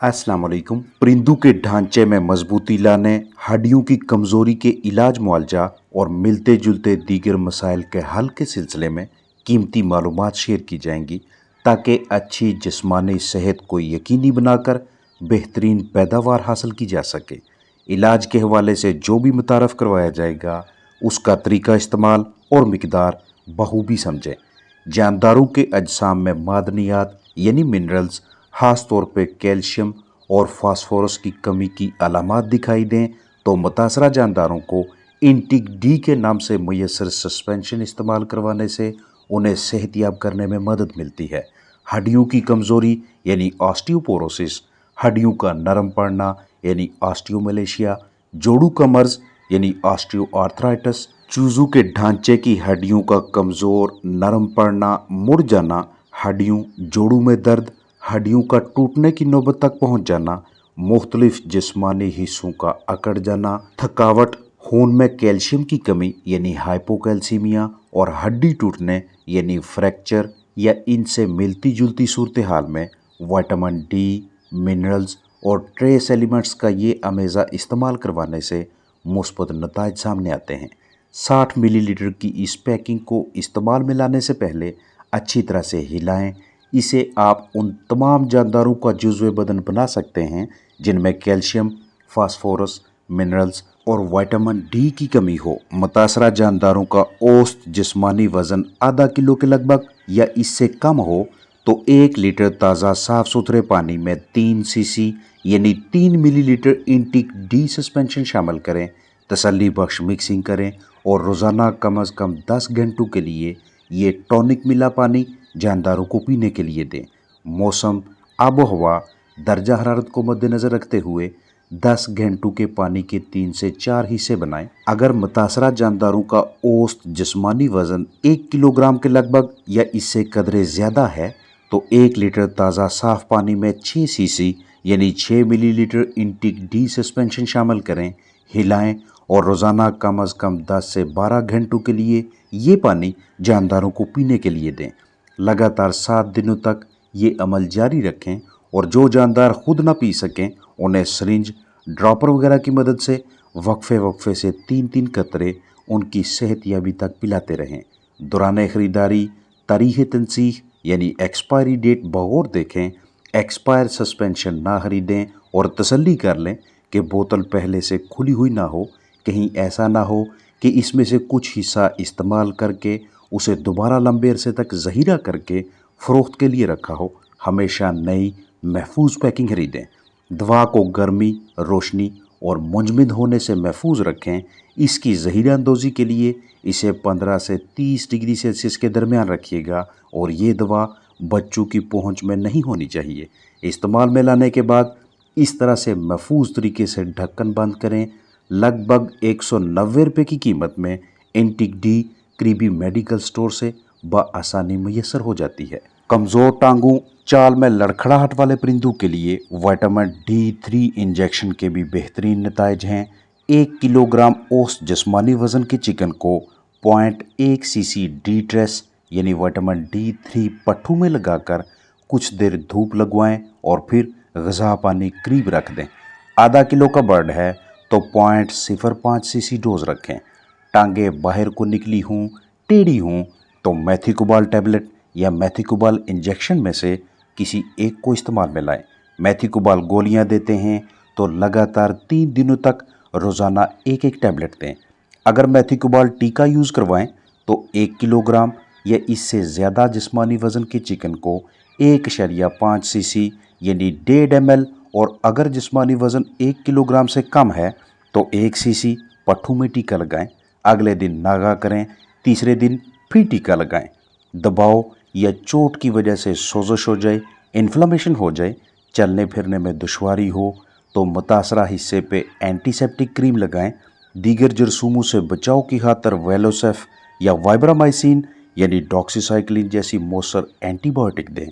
अस्सलाम वालेकुम। परिंदों के ढांचे में मजबूती लाने, हड्डियों की कमजोरी के इलाज मुआवजा और मिलते जुलते दीगर मसाइल के हल के सिलसिले में कीमती मालूमात शेयर की जाएंगी ताकि अच्छी जिस्मानी सेहत को यकीनी बनाकर बेहतरीन पैदावार हासिल की जा सके। इलाज के हवाले से जो भी मुतारफ़ करवाया जाएगा उसका तरीका इस्तेमाल और मिकदार बखूबी समझें। जानदारों के अजसाम में मादनियात यानी मिनरल्स, ख़ास तौर पे कैल्शियम और फास्फोरस की कमी की अलामात दिखाई दें तो मुतासरा जानदारों को इंटिक डी के नाम से मुयसर सस्पेंशन इस्तेमाल करवाने से उन्हें सेहतियाब करने में मदद मिलती है। हड्डियों की कमज़ोरी यानी ऑस्टियोपोरोसिस, हड्डियों का नरम पड़ना यानी ऑस्टियोमलेशिया, जोड़ों का मर्ज यानी ऑस्टियोआर्थराइटिस, चूजों के ढांचे की हड्डियों का कमज़ोर नरम पड़ना, मुड़ जाना, हड्डियों जोड़ों में दर्द, हड्डियों का टूटने की नौबत तक पहुंच जाना, मुख्तलिफ जिस्मानी हिस्सों का अकड़ जाना, थकावट, खून में कैल्शियम की कमी यानी हाइपोकैल्सीमिया और हड्डी टूटने यानी फ्रैक्चर या इनसे मिलती जुलती सूरत हाल में विटामिन डी, मिनरल्स और ट्रेस एलिमेंट्स का ये अमेज़ा इस्तेमाल करवाने से मुस्बत नताइज सामने आते हैं। 60 मिलीलीटर की इस पैकिंग को इस्तेमाल में लाने से पहले अच्छी तरह से हिलाएं। इसे आप उन तमाम जानदारों का जुज़्व बदन बना सकते हैं जिनमें कैल्शियम, फास्फोरस, मिनरल्स और विटामिन डी की कमी हो। मुतासरा जानदारों का औसत जिस्मानी वज़न आधा किलो के लगभग या इससे कम हो तो 1 लीटर ताज़ा साफ़ सुथरे पानी में 3 सीसी यानी 3 मिलीलीटर इंटिक डी सस्पेंशन शामिल करें, तसल्ली बख्श मिक्सिंग करें और रोज़ाना कम अज़ कम 10 घंटों के लिए ये टॉनिक मिला पानी जानदारों को पीने के लिए दें। मौसम, आबो हवा, दर्जा हरारत को मद्देनज़र रखते हुए 10 घंटों के पानी के 3 से 4 हिस्से बनाएं। अगर मुतासरा जानदारों का औसत जिस्मानी वज़न 1 किलोग्राम के लगभग या इससे कदरे ज़्यादा है तो 1 लीटर ताज़ा साफ़ पानी में 6 सीसी यानी 6 मिलीलीटर इंटिक डी सस्पेंशन शामिल करें, हिलाएं और रोज़ाना कम अज़ कम 10 से 12 घंटों के लिए ये पानी जानदारों को पीने के लिए दें। लगातार 7 दिनों तक ये अमल जारी रखें और जो जानदार खुद ना पी सकें उन्हें सरिंज, ड्रॉपर वगैरह की मदद से वक्फे से 3-3 कतरे उनकी सेहतयाबी तक पिलाते रहें। दौरान ख़रीदारी तारीख़ तनसीख यानी एक्सपायरी डेट बगौर देखें, एक्सपायर सस्पेंशन ना खरीदें और तसल्ली कर लें कि बोतल पहले से खुली हुई ना हो। कहीं ऐसा ना हो कि इसमें से कुछ हिस्सा इस्तेमाल करके उसे दोबारा लंबे अरसे तक ज़हीरा करके फ़रोख्त के लिए रखा हो। हमेशा नई महफूज पैकिंग खरीदें। दवा को गर्मी, रोशनी और मुंजमद होने से महफूज रखें। इसकी ज़हीरा अंदोज़ी के लिए इसे 15 से 30 डिग्री सेल्सियस के दरमियान रखिएगा और ये दवा बच्चों की पहुंच में नहीं होनी चाहिए। इस्तेमाल में लाने के बाद इस तरह से महफूज तरीके से ढक्कन बंद करें। लगभग 190 रुपये की कीमत में इंटिक डी करीबी मेडिकल स्टोर से बआसानी मुयसर हो जाती है। कमज़ोर टांगों, चाल में लड़खड़ाहट वाले परिंदों के लिए विटामिन D3 इंजेक्शन के भी बेहतरीन नताइज हैं। 1 किलोग्राम औसत जिस्मानी वज़न के चिकन को 0.1 सीसी डी ट्रेस यानी विटामिन D3 पट्ठों में लगाकर कुछ देर धूप लगवाएं और फिर ग़िज़ा पानी करीब रख दें। आधा किलो का बर्ड है तो 0.05 सीसी डोज रखें। टांगें बाहर को निकली हों, टेढ़ी हों तो मैथिकोबाल टैबलेट या मैथिकोबाल इंजेक्शन में से किसी एक को इस्तेमाल में लाएं। मैथिकोबाल गोलियां देते हैं तो लगातार 3 दिनों तक रोज़ाना 1-1 टैबलेट दें। अगर मैथिकोबाल टीका यूज़ करवाएं तो 1 किलोग्राम या इससे ज़्यादा जिस्मानी वज़न के चिकन को 1.5 सीसी यानी 1.5 ml और अगर जिस्मानी वज़न 1 किलोग्राम से कम है तो 1 सीसी पट्ठों में टीका लगाएं। अगले दिन नागा करें, तीसरे दिन फिर टीका लगाएं। दबाव या चोट की वजह से सोजश हो जाए, इन्फ्लेमेशन हो जाए, चलने फिरने में दुश्वारी हो तो मुतासरा हिस्से पे एंटीसेप्टिक क्रीम लगाएं। दीगर जरसूमों से बचाव की खातर वेलोसेफ या वाइब्रामाइसिन यानी डॉक्सीसाइक्लिन जैसी मौसर एंटीबायोटिक दें।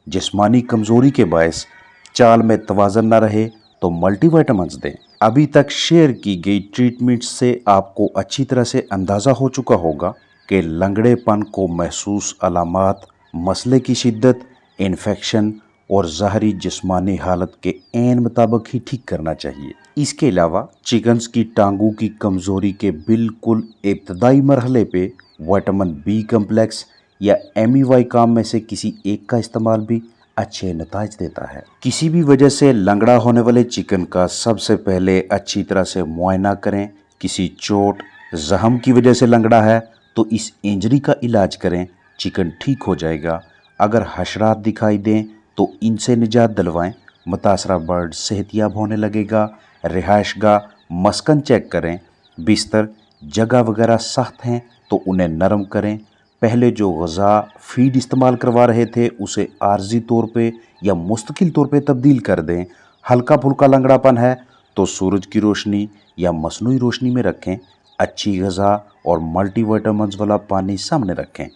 जिस्मानी कमज़ोरी के बायस चाल में तवाज़न न रहे तो मल्टीविटामिन्स दें। अभी तक शेयर की गई ट्रीटमेंट्स से आपको अच्छी तरह से अंदाज़ा हो चुका होगा कि लंगड़ेपन को महसूस अलामात, मसले की शिद्दत, इन्फेक्शन और ज़ाहरी जिस्मानी हालत के ऐन मुताबिक ही ठीक करना चाहिए। इसके अलावा चिकन्स की टांगों की कमज़ोरी के बिल्कुल इब्तदाई मरहले पे विटामिन बी कम्प्लेक्स या एमईवाई काम में से किसी एक का इस्तेमाल भी अच्छे नताज देता है। किसी भी वजह से लंगड़ा होने वाले चिकन का सबसे पहले अच्छी तरह से मुआयना करें। किसी चोट जख्म की वजह से लंगड़ा है तो इस इंजरी का इलाज करें, चिकन ठीक हो जाएगा। अगर हशरात दिखाई दें तो इनसे निजात दिलवाएं, मुतासरा बर्ड सेहतियाब होने लगेगा। रिहाइशगाह मस्कन चेक करें, बिस्तर जगह वगैरह सख्त हैं तो उन्हें नरम करें। पहले जो ग़िज़ा फीड इस्तेमाल करवा रहे थे उसे आर्जी तौर पे या मुस्तकिल तौर पे तब्दील कर दें। हल्का फुल्का लंगड़ापन है तो सूरज की रोशनी या मसनूई रोशनी में रखें। अच्छी ग़िज़ा और मल्टीविटामिन्स वाला पानी सामने रखें।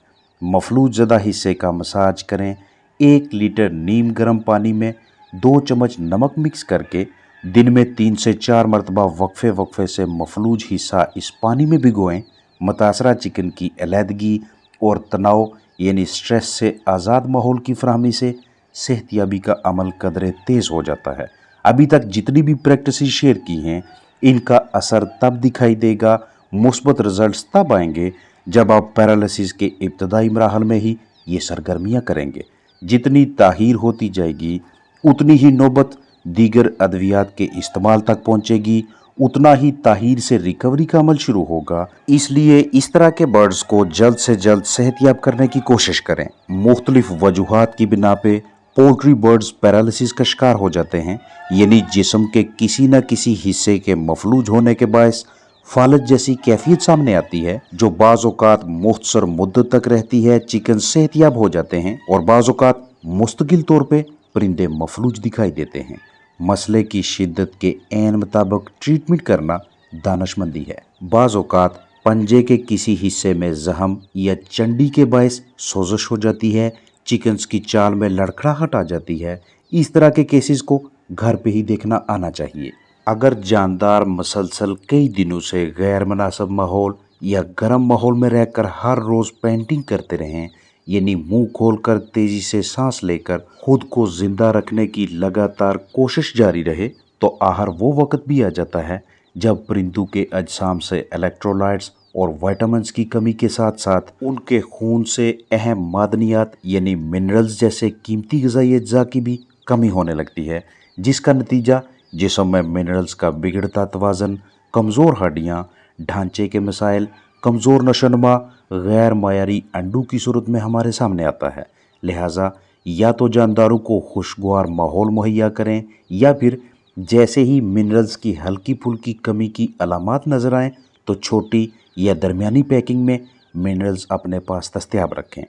मफलूज ज़दा हिस्से का मसाज करें। 1 लीटर नीम गर्म पानी में 2 चम्मच नमक मिक्स करके दिन में 3 से 4 मरतबा वक्फे से मफलूज हिस्सा इस पानी में भिगोएं। मुतासरा चिकन की अलहदगी और तनाव यानी स्ट्रेस से आज़ाद माहौल की फराहमी से सेहतियाबी का अमल कदरे तेज़ हो जाता है। अभी तक जितनी भी प्रैक्टिस शेयर की हैं इनका असर तब दिखाई देगा, मुस्बत रिजल्ट्स तब आएंगे जब आप पैरालिसिस के इब्तदाई मराहल में ही ये सरगर्मियाँ करेंगे। जितनी ताहीर होती जाएगी उतनी ही नौबत दीगर अद्वियात के इस्तेमाल तक पहुँचेगी, उतना ही ताहीर से रिकवरी का अमल शुरू होगा। इसलिए इस तरह के बर्ड्स को जल्द से जल्द सेहतियाब करने की कोशिश करें। मुख्तलिफ वजूहात की बिना पे पोल्ट्री बर्ड्स पैरालिसिस का शिकार हो जाते हैं, यानी जिस्म के किसी न किसी हिस्से के मफलूज होने के बायस फालज जैसी कैफियत सामने आती है जो बाज़ औक़ात मुख्तसर मुद्दत तक रहती है। चिकन सेहतियाब हो जाते हैं और बाज़ औक़ात मुस्तकिल तौर पे परिंदे मफलूज दिखाई देते हैं। मसले की शिद्दत के ऐन मुताबिक ट्रीटमेंट करना दानशमंदी है। बाज़ औक़ात पंजे के किसी हिस्से में जख्म या चंडी के बायस सोजश हो जाती है, चिकन्स की चाल में लड़खड़ाहट आ जाती है। इस तरह के केसेस को घर पे ही देखना आना चाहिए। अगर जानदार मसलसल कई दिनों से गैर मुनासिब माहौल या गर्म माहौल में रहकर हर रोज़ पेंटिंग करते रहें, यानी मुंह खोलकर तेज़ी से सांस लेकर खुद को जिंदा रखने की लगातार कोशिश जारी रहे, तो आहर वो वक्त भी आ जाता है जब परिंदों के अजसाम से इलेक्ट्रोलाइट्स और विटामिन्स की कमी के साथ साथ उनके खून से अहम मादनियात यानी मिनरल्स जैसे कीमती ग़िज़ाई अज्जा की भी कमी होने लगती है, जिसका नतीजा जिस्म में मिनरल्स का बिगड़ता तवाज़न, कमज़ोर हड्डियाँ, ढांचे के मसाइल, कमज़ोर नशोनुमा, गैर मायारी अंडों की सूरत में हमारे सामने आता है। लिहाजा या तो जानदारों को खुशगवार माहौल मुहैया करें या फिर जैसे ही मिनरल्स की हल्की फुल्की कमी की अलामात नज़र आएँ तो छोटी या दरमियानी पैकिंग में मिनरल्स अपने पास दस्तयाब रखें।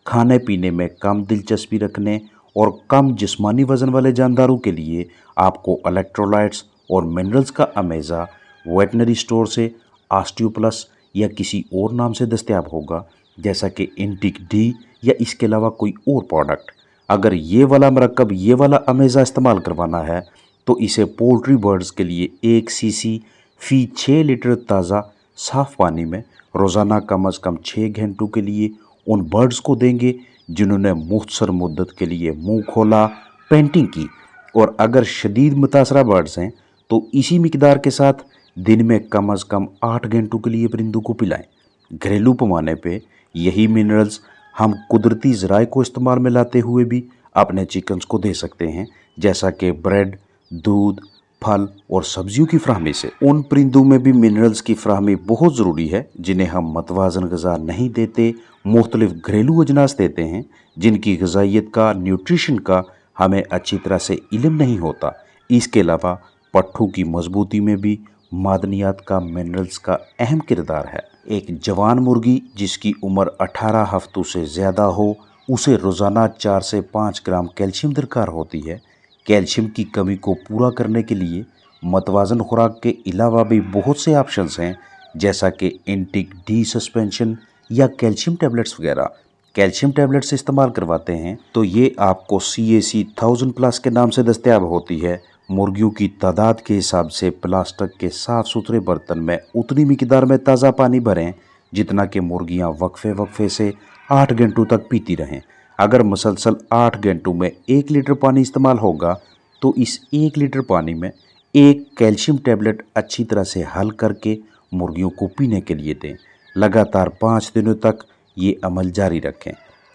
खाने पीने में कम दिलचस्पी रखने और कम जिस्मानी वज़न वाले जानदारों के लिए आपको इलेक्ट्रोलाइट्स और मिनरल्स का अमेज़ा वेटनरी स्टोर से ऑस्टियोप्लस या किसी और नाम से दस्तयाब होगा, जैसा कि इंटिक डी या इसके अलावा कोई और प्रोडक्ट। अगर ये वाला मरकब ये वाला अमेज़ा इस्तेमाल करवाना है तो इसे पोल्ट्री बर्ड्स के लिए 1 सीसी फ़ी 6 लीटर ताज़ा साफ़ पानी में रोज़ाना कम अज़ कम 6 घंटों के लिए उन बर्ड्स को देंगे जिन्होंने मुख्तसर मुद्दत के लिए मुंह खोला, पेंटिंग की। और अगर शदीद मुतासरा बर्ड्स हैं तो इसी मिकदार के साथ दिन में कम अज़ कम 8 घंटों के लिए परिंदों को पिलाएं। घरेलू पैमाने पे यही मिनरल्स हम कुदरती ज़राए को इस्तेमाल में लाते हुए भी अपने चिकन्स को दे सकते हैं, जैसा कि ब्रेड, दूध, फल और सब्जियों की फ्राहमी से। उन परिंदों में भी मिनरल्स की फ्राहमी बहुत ज़रूरी है जिन्हें हम मतवाज़न ग़िज़ा नहीं देते, मुख्तलिफ घरेलू अजनास देते हैं जिनकी ग़िज़ाइयत का, न्यूट्रिशन का हमें अच्छी तरह से इल्म नहीं होता। इसके अलावा पट्ठों की मजबूती में भी मादनियात का, मिनरल्स का अहम किरदार है। एक जवान मुर्गी जिसकी उम्र 18 हफ्तों से ज़्यादा हो उसे रोज़ाना 4 से 5 ग्राम कैल्शियम दरकार होती है। कैल्शियम की कमी को पूरा करने के लिए मतवाज़न खुराक के अलावा भी बहुत से ऑप्शंस हैं, जैसा कि इंटिक डी सस्पेंशन या कैल्शियम टैबलेट्स वगैरह। कैल्शियम टैबलेट्स इस्तेमाल करवाते हैं तो ये आपको CAC 1000+ के नाम से दस्तयाब होती है। मुर्गियों की तादाद के हिसाब से प्लास्टिक के साफ़ सुथरे बर्तन में उतनी मिकदार में ताज़ा पानी भरें जितना कि मुर्गियाँ वक्फे से 8 घंटों तक पीती रहें। अगर मुसलसल 8 घंटों में 1 लीटर पानी इस्तेमाल होगा तो इस 1 लीटर पानी में एक कैल्शियम टैबलेट अच्छी तरह से हल करके मुर्गियों को पीने के लिए दें। लगातार 5 दिनों तक ये अमल जारी रखें।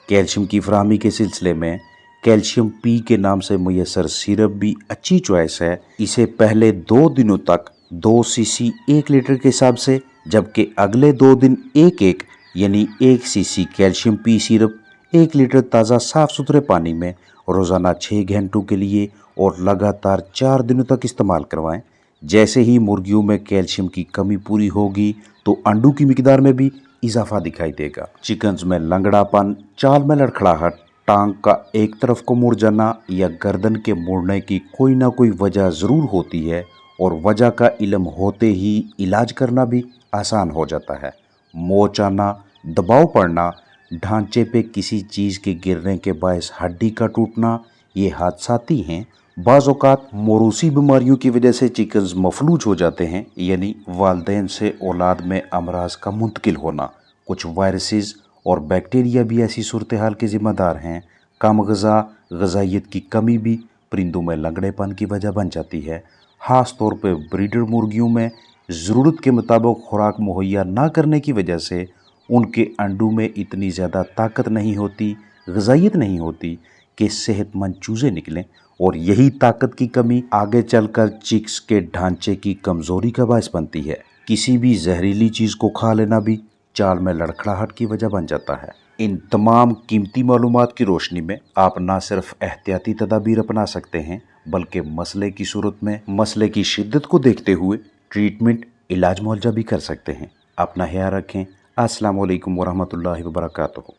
कैल्शियम की फराहमी के सिलसिले में कैल्शियम पी के नाम से मुयसर सिरप भी अच्छी चॉइस है। इसे पहले 2 दिनों तक 2 सीसी 1 लीटर के हिसाब से, जबकि अगले 2 दिन 1-1 यानी 1 CC calcium P syrup 1 litre ताज़ा साफ सुथरे पानी में रोज़ाना 6 घंटों के लिए और लगातार 4 दिनों तक इस्तेमाल करवाएं। जैसे ही मुर्गियों में कैल्शियम की कमी पूरी होगी तो अंडों की मिकदार में भी इजाफा दिखाई देगा। चिकन्स में लंगड़ापन, चाल में लड़खड़ाहट, टांग का एक तरफ को मुड़ जाना या गर्दन के मुड़ने की कोई ना कोई वजह ज़रूर होती है और वजह का इल्म होते ही इलाज करना भी आसान हो जाता है। मोच आना, दबाव पड़ना, ढांचे पे किसी चीज़ के गिरने के बायस हड्डी का टूटना, ये हादसाती हैं। बाज़ औक़ात मौरूसी बीमारियों की वजह से चिकन्स मफलूज हो जाते हैं, यानी वालदैन से औलाद में अमराज का मुंतकिल होना। कुछ वायरसेस और बैक्टीरिया भी ऐसी सूरत हाल के ज़िम्मेदार हैं। कम ग़िज़ा, ग़िज़ाइयत की कमी भी परिंदों में लंगड़ेपन की वजह बन जाती है। ख़ास तौर पर ब्रीडर मुर्गियों में ज़रूरत के मुताबिक खुराक मुहैया ना करने की वजह से उनके अंडों में इतनी ज़्यादा ताकत नहीं होती, ग़िज़ाइयत नहीं होती कि सेहतमंद चूज़े निकलें, और यही ताकत की कमी आगे चलकर चिक्स के ढांचे की कमज़ोरी का बायस बनती है। किसी भी जहरीली चीज़ को खा लेना भी चाल में लड़खड़ाहट की वजह बन जाता है। इन तमाम कीमती मालूमात की रोशनी में आप ना सिर्फ एहतियाती तदाबीर अपना सकते हैं, बल्कि मसले की सूरत में मसले की शिद्दत को देखते हुए ट्रीटमेंट, इलाज मुआवजा भी कर सकते हैं। अपना ख्याल रखें। अस्सलाम वालेकुम वरहमतुल्लाहि वबरकातुहू।